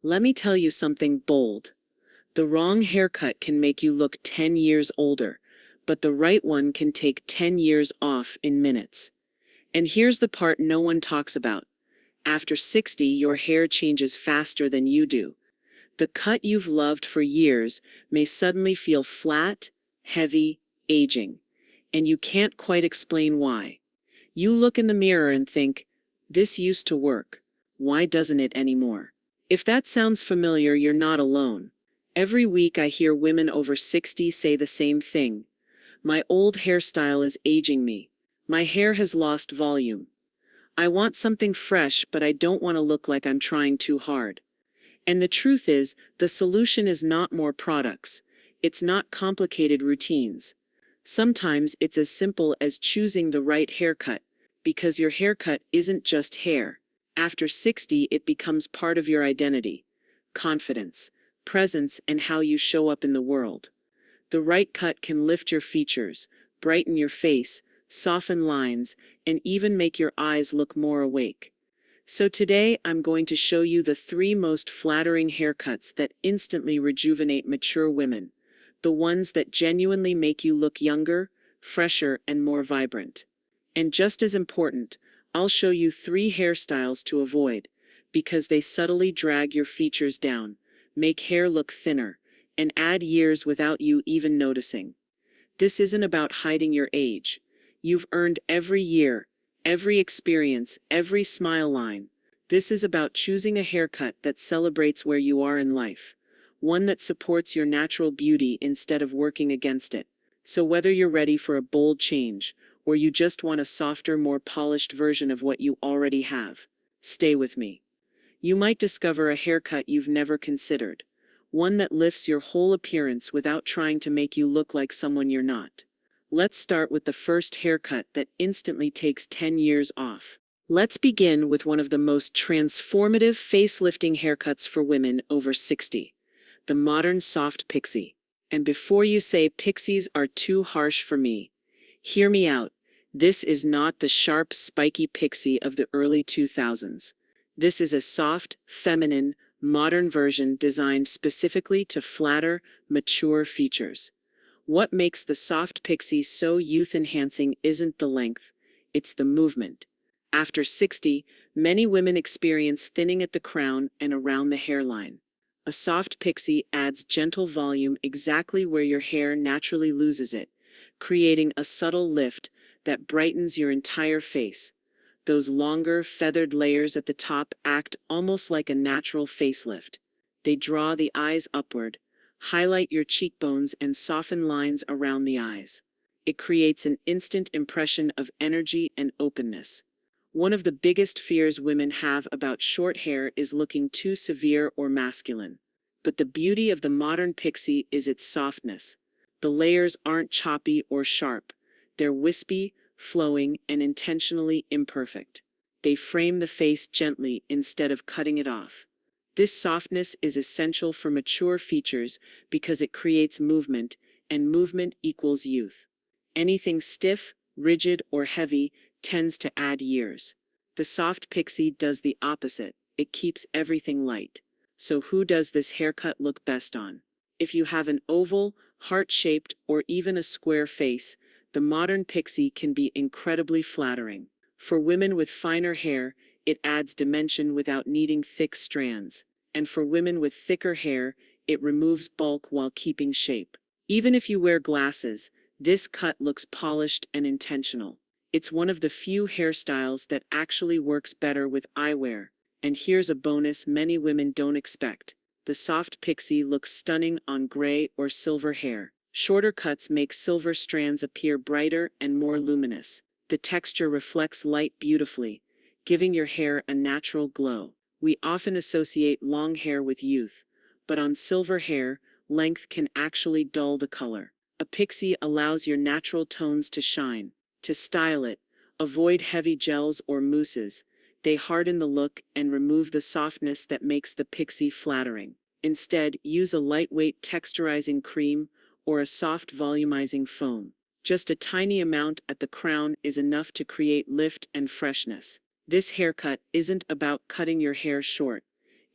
Let me tell you something bold. The wrong haircut can make you look 10 years older, but the right one can take 10 years off in minutes. And here's the part no one talks about. After 60, your hair changes faster than you do. The cut you've loved for years may suddenly feel flat, heavy, aging, and you can't quite explain why. You look in the mirror and think, this used to work. Why doesn't it anymore? If that sounds familiar, you're not alone. Every week I hear women over 60 say the same thing. My old hairstyle is aging me. My hair has lost volume. I want something fresh, but I don't want to look like I'm trying too hard. And the truth is, the solution is not more products. It's not complicated routines. Sometimes it's as simple as choosing the right haircut, because your haircut isn't just hair. After 60, it becomes part of your identity, confidence, presence, and how you show up in the world. The right cut can lift your features, brighten your face, soften lines, and even make your eyes look more awake. So today I'm going to show you the 3 most flattering haircuts that instantly rejuvenate mature women, the ones that genuinely make you look younger, fresher, and more vibrant. And just as important, I'll show you 3 hairstyles to avoid, because they subtly drag your features down, make hair look thinner, and add years without you even noticing. This isn't about hiding your age. You've earned every year, every experience, every smile line. This is about choosing a haircut that celebrates where you are in life, one that supports your natural beauty instead of working against it. So whether you're ready for a bold change, or you just want a softer, more polished version of what you already have, stay with me. You might discover a haircut you've never considered, one that lifts your whole appearance without trying to make you look like someone you're not. Let's start with the first haircut that instantly takes 10 years off. Let's begin with one of the most transformative facelifting haircuts for women over 60, the modern soft pixie. And before you say pixies are too harsh for me, hear me out. This is not the sharp, spiky pixie of the early 2000s. This is a soft, feminine, modern version designed specifically to flatter, mature features. What makes the soft pixie so youth-enhancing isn't the length, it's the movement. After 60, many women experience thinning at the crown and around the hairline. A soft pixie adds gentle volume exactly where your hair naturally loses it, creating a subtle lift that brightens your entire face. Those longer, feathered layers at the top act almost like a natural facelift. They draw the eyes upward, highlight your cheekbones, and soften lines around the eyes. It creates an instant impression of energy and openness. One of the biggest fears women have about short hair is looking too severe or masculine. But the beauty of the modern pixie is its softness. The layers aren't choppy or sharp. They're wispy, flowing, and intentionally imperfect. They frame the face gently instead of cutting it off. This softness is essential for mature features because it creates movement, and movement equals youth. Anything stiff, rigid, or heavy tends to add years. The soft pixie does the opposite. It keeps everything light. So who does this haircut look best on? If you have an oval, heart-shaped, or even a square face, the modern pixie can be incredibly flattering. For women with finer hair, it adds dimension without needing thick strands. And for women with thicker hair, it removes bulk while keeping shape. Even if you wear glasses, this cut looks polished and intentional. It's one of the few hairstyles that actually works better with eyewear. And here's a bonus many women don't expect. The soft pixie looks stunning on gray or silver hair. Shorter cuts make silver strands appear brighter and more luminous. The texture reflects light beautifully, giving your hair a natural glow. We often associate long hair with youth, but on silver hair, length can actually dull the color. A pixie allows your natural tones to shine. To style it, avoid heavy gels or mousses. They harden the look and remove the softness that makes the pixie flattering. Instead, use a lightweight texturizing cream or a soft volumizing foam. Just a tiny amount at the crown is enough to create lift and freshness. This haircut isn't about cutting your hair short.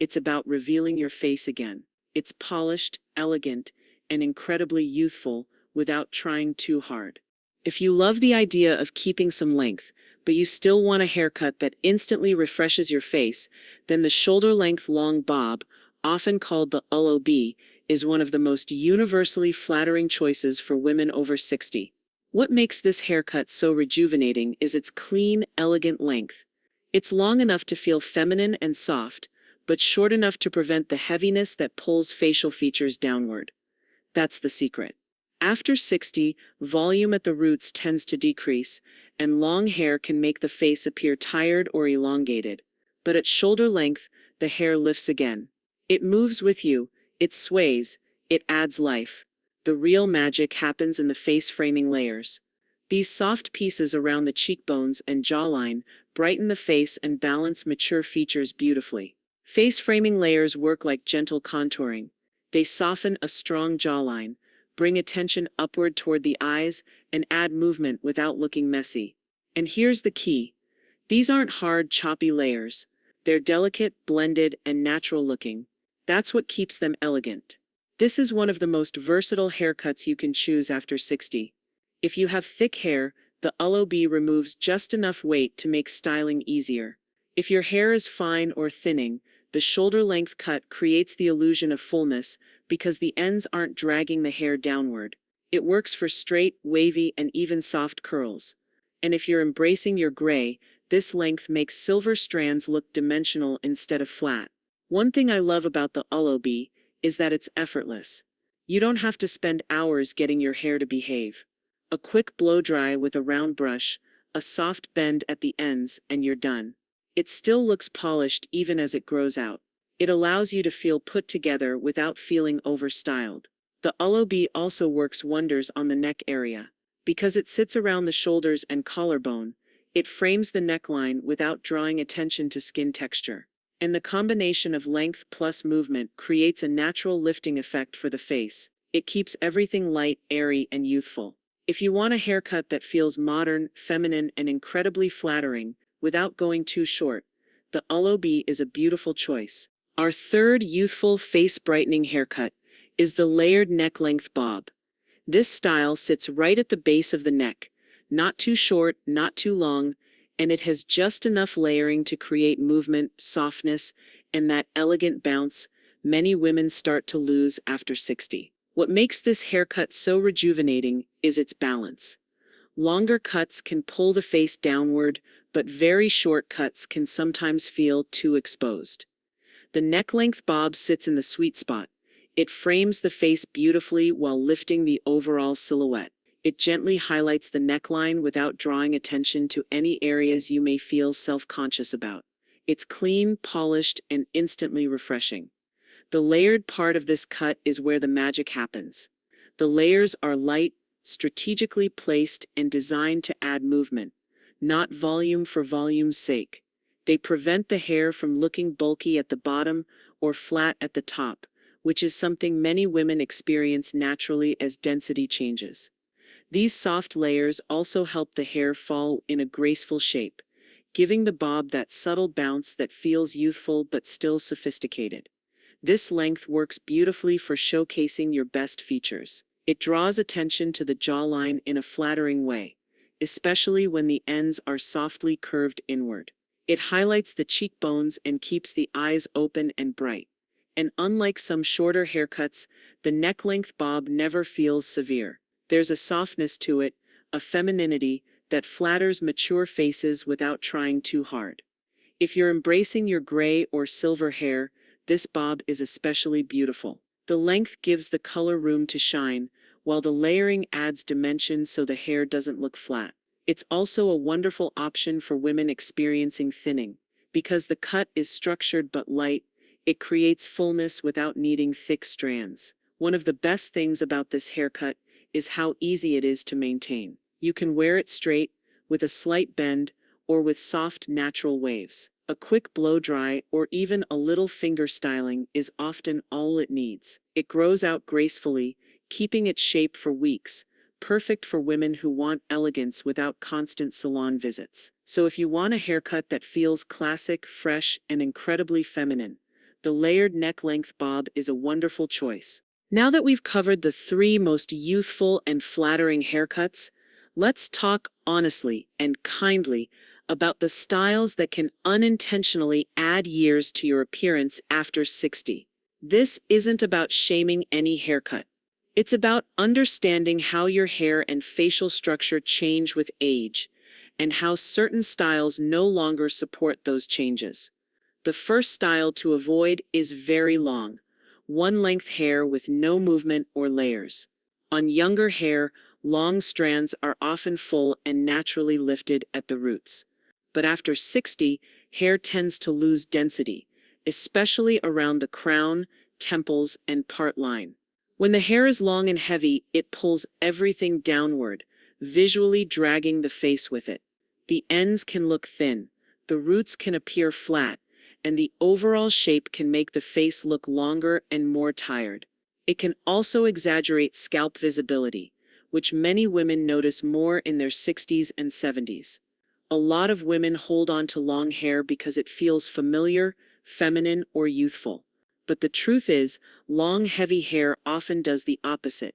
it's about revealing your face again. It's polished, elegant, and incredibly youthful without trying too hard. If you love the idea of keeping some length, but you still want a haircut that instantly refreshes your face, then the shoulder-length long bob, often called the ULOB, is one of the most universally flattering choices for women over 60. What makes this haircut so rejuvenating is its clean, elegant length. It's long enough to feel feminine and soft, but short enough to prevent the heaviness that pulls facial features downward. That's the secret. After 60, volume at the roots tends to decrease, and long hair can make the face appear tired or elongated. But at shoulder length, the hair lifts again. It moves with you, it sways, it adds life. The real magic happens in the face framing layers. These soft pieces around the cheekbones and jawline brighten the face and balance mature features beautifully. Face framing layers work like gentle contouring. They soften a strong jawline, bring attention upward toward the eyes, and add movement without looking messy. And here's the key. These aren't hard, choppy layers. They're delicate, blended, and natural looking. That's what keeps them elegant. This is one of the most versatile haircuts you can choose after 60. If you have thick hair, the ULOB removes just enough weight to make styling easier. If your hair is fine or thinning, the shoulder-length cut creates the illusion of fullness because the ends aren't dragging the hair downward. It works for straight, wavy, and even soft curls. And if you're embracing your gray, this length makes silver strands look dimensional instead of flat. One thing I love about the ULOB is that it's effortless. You don't have to spend hours getting your hair to behave. A quick blow-dry with a round brush, a soft bend at the ends, and you're done. It still looks polished even as it grows out. It allows you to feel put together without feeling overstyled. The ULOB also works wonders on the neck area. Because it sits around the shoulders and collarbone, it frames the neckline without drawing attention to skin texture. And the combination of length plus movement creates a natural lifting effect for the face. It keeps everything light, airy, and youthful. If you want a haircut that feels modern, feminine, and incredibly flattering, without going too short, the ULOB is a beautiful choice. Our third youthful face-brightening haircut is the layered neck-length bob. This style sits right at the base of the neck, not too short, not too long, and it has just enough layering to create movement, softness, and that elegant bounce many women start to lose after 60. What makes this haircut so rejuvenating is its balance. Longer cuts can pull the face downward, but very short cuts can sometimes feel too exposed. The neck-length bob sits in the sweet spot. It frames the face beautifully while lifting the overall silhouette. It gently highlights the neckline without drawing attention to any areas you may feel self-conscious about. It's clean, polished, and instantly refreshing. The layered part of this cut is where the magic happens. The layers are light, strategically placed, and designed to add movement, not volume for volume's sake. They prevent the hair from looking bulky at the bottom or flat at the top, which is something many women experience naturally as density changes. These soft layers also help the hair fall in a graceful shape, giving the bob that subtle bounce that feels youthful but still sophisticated. This length works beautifully for showcasing your best features. It draws attention to the jawline in a flattering way, especially when the ends are softly curved inward. It highlights the cheekbones and keeps the eyes open and bright. And unlike some shorter haircuts, the neck-length bob never feels severe. There's a softness to it, a femininity, that flatters mature faces without trying too hard. If you're embracing your gray or silver hair, this bob is especially beautiful. The length gives the color room to shine, while the layering adds dimension so the hair doesn't look flat. It's also a wonderful option for women experiencing thinning. Because the cut is structured but light, it creates fullness without needing thick strands. One of the best things about this haircut is how easy it is to maintain. You can wear it straight, with a slight bend, or with soft, natural waves. A quick blow-dry or even a little finger styling is often all it needs. It grows out gracefully, keeping its shape for weeks, perfect for women who want elegance without constant salon visits. So if you want a haircut that feels classic, fresh, and incredibly feminine, the layered neck-length bob is a wonderful choice. Now that we've covered the three most youthful and flattering haircuts, let's talk honestly and kindly about the styles that can unintentionally add years to your appearance after 60. This isn't about shaming any haircut. It's about understanding how your hair and facial structure change with age, and how certain styles no longer support those changes. The first style to avoid is very long, one-length hair with no movement or layers. On younger hair, long strands are often full and naturally lifted at the roots. But after 60, hair tends to lose density, especially around the crown, temples, and part line. When the hair is long and heavy, it pulls everything downward, visually dragging the face with it. The ends can look thin, the roots can appear flat, and the overall shape can make the face look longer and more tired. It can also exaggerate scalp visibility, which many women notice more in their 60s and 70s. A lot of women hold on to long hair because it feels familiar, feminine, or youthful. But the truth is, long, heavy hair often does the opposite.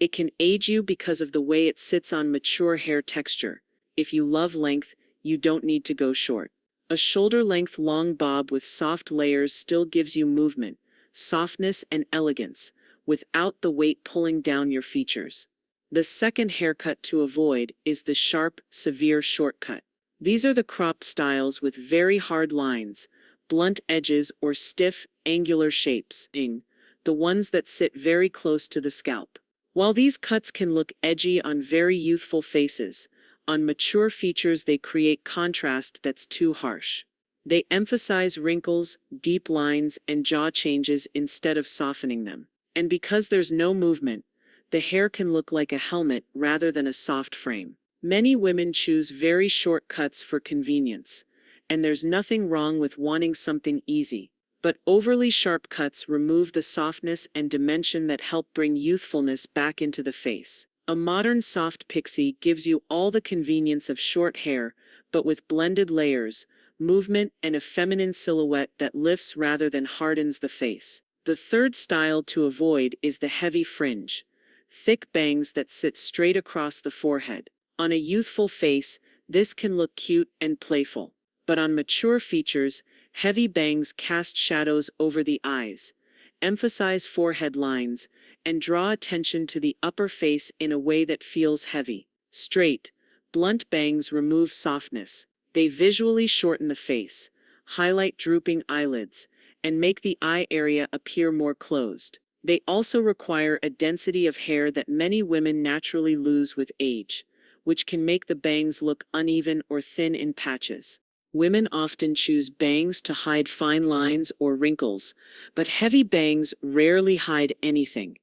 It can age you because of the way it sits on mature hair texture. If you love length, you don't need to go short. A shoulder-length long bob with soft layers still gives you movement, softness, and elegance, without the weight pulling down your features. The second haircut to avoid is the sharp, severe shortcut. These are the cropped styles with very hard lines, blunt edges, or stiff, angular shapes, the ones that sit very close to the scalp. While these cuts can look edgy on very youthful faces, on mature features they create contrast that's too harsh. They emphasize wrinkles, deep lines, and jaw changes instead of softening them. And because there's no movement, the hair can look like a helmet rather than a soft frame. Many women choose very short cuts for convenience, and there's nothing wrong with wanting something easy. But overly sharp cuts remove the softness and dimension that help bring youthfulness back into the face. A modern soft pixie gives you all the convenience of short hair, but with blended layers, movement, and a feminine silhouette that lifts rather than hardens the face. The third style to avoid is the heavy fringe, thick bangs that sit straight across the forehead. On a youthful face, this can look cute and playful, but on mature features, heavy bangs cast shadows over the eyes, emphasize forehead lines, and draw attention to the upper face in a way that feels heavy. Straight, blunt bangs remove softness. They visually shorten the face, highlight drooping eyelids, and make the eye area appear more closed. They also require a density of hair that many women naturally lose with age, which can make the bangs look uneven or thin in patches. Women often choose bangs to hide fine lines or wrinkles, but heavy bangs rarely hide anything.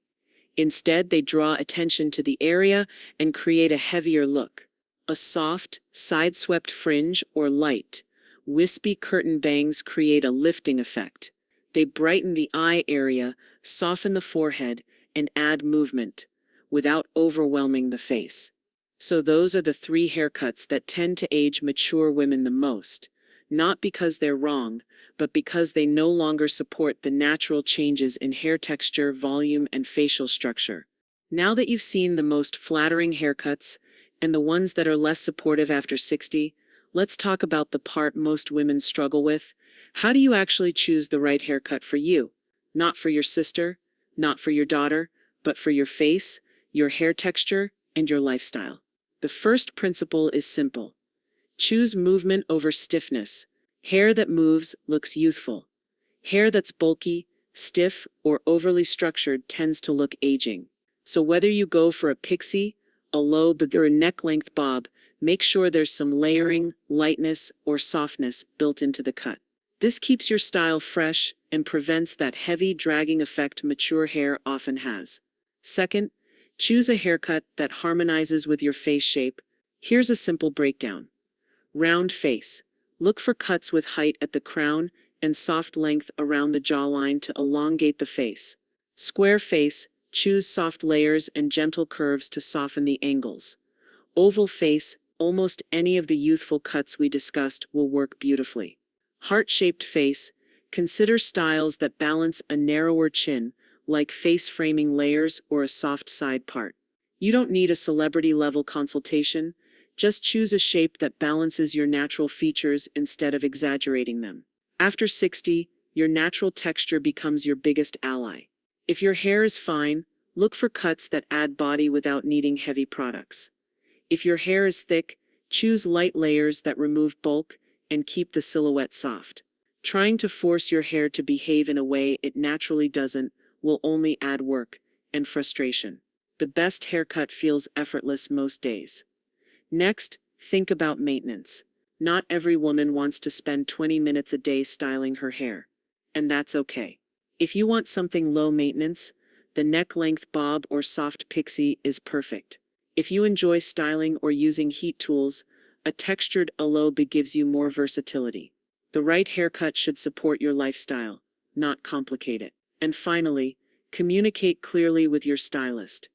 Instead, they draw attention to the area and create a heavier look. A soft, side-swept fringe or light, wispy curtain bangs create a lifting effect. They brighten the eye area, soften the forehead, and add movement, without overwhelming the face. So those are the three haircuts that tend to age mature women the most, not because they're wrong, but because they no longer support the natural changes in hair texture, volume, and facial structure. Now that you've seen the most flattering haircuts and the ones that are less supportive after 60, let's talk about the part most women struggle with. How do you actually choose the right haircut for you? Not for your sister, not for your daughter, but for your face, your hair texture, and your lifestyle. The first principle is simple. Choose movement over stiffness. Hair that moves looks youthful. Hair that's bulky, stiff, or overly structured tends to look aging. So whether you go for a pixie, a low or a neck-length bob, make sure there's some layering, lightness, or softness built into the cut. This keeps your style fresh and prevents that heavy, dragging effect mature hair often has. Second, choose a haircut that harmonizes with your face shape. Here's a simple breakdown. Round face. Look for cuts with height at the crown and soft length around the jawline to elongate the face. Square face. Choose soft layers and gentle curves to soften the angles. Oval face. Almost any of the youthful cuts we discussed will work beautifully. Heart-shaped face. Consider styles that balance a narrower chin, like face framing layers or a soft side part. You don't need a celebrity level consultation, just choose a shape that balances your natural features instead of exaggerating them. After 60, your natural texture becomes your biggest ally. If your hair is fine, look for cuts that add body without needing heavy products. If your hair is thick, choose light layers that remove bulk and keep the silhouette soft. Trying to force your hair to behave in a way it naturally doesn't will only add work and frustration. The best haircut feels effortless most days. Next, think about maintenance. Not every woman wants to spend 20 minutes a day styling her hair. And that's okay. If you want something low maintenance, the neck-length bob or soft pixie is perfect. If you enjoy styling or using heat tools, a textured aloe gives you more versatility. The right haircut should support your lifestyle, not complicate it. And finally, communicate clearly with your stylist.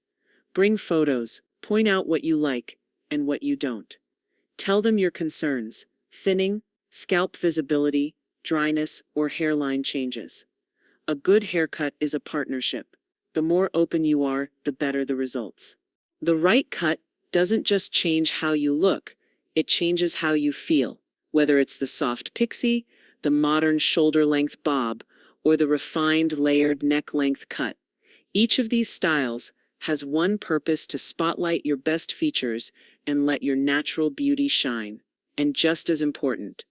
Bring photos, point out what you like and what you don't. Tell them your concerns: thinning, scalp visibility, dryness, or hairline changes. A good haircut is a partnership. The more open you are, the better the results. The right cut doesn't just change how you look, it changes how you feel. Whether it's the soft pixie, the modern shoulder-length bob, or the refined layered neck-length cut. Each of these styles has one purpose: to spotlight your best features and let your natural beauty shine. And just as important,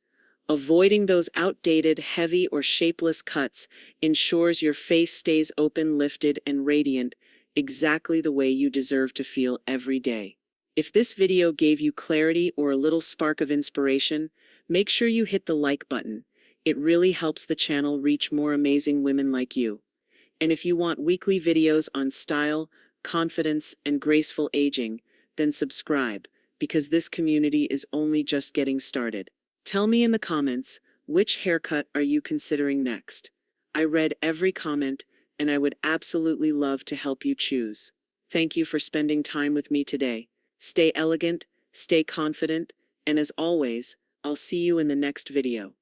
avoiding those outdated, heavy, or shapeless cuts ensures your face stays open, lifted, and radiant, exactly the way you deserve to feel every day. If this video gave you clarity or a little spark of inspiration, make sure you hit the like button. It really helps the channel reach more amazing women like you. And if you want weekly videos on style, confidence, and graceful aging, then subscribe, because this community is only just getting started. Tell me in the comments, which haircut are you considering next? I read every comment, and I would absolutely love to help you choose. Thank you for spending time with me today. Stay elegant, stay confident, and as always, I'll see you in the next video.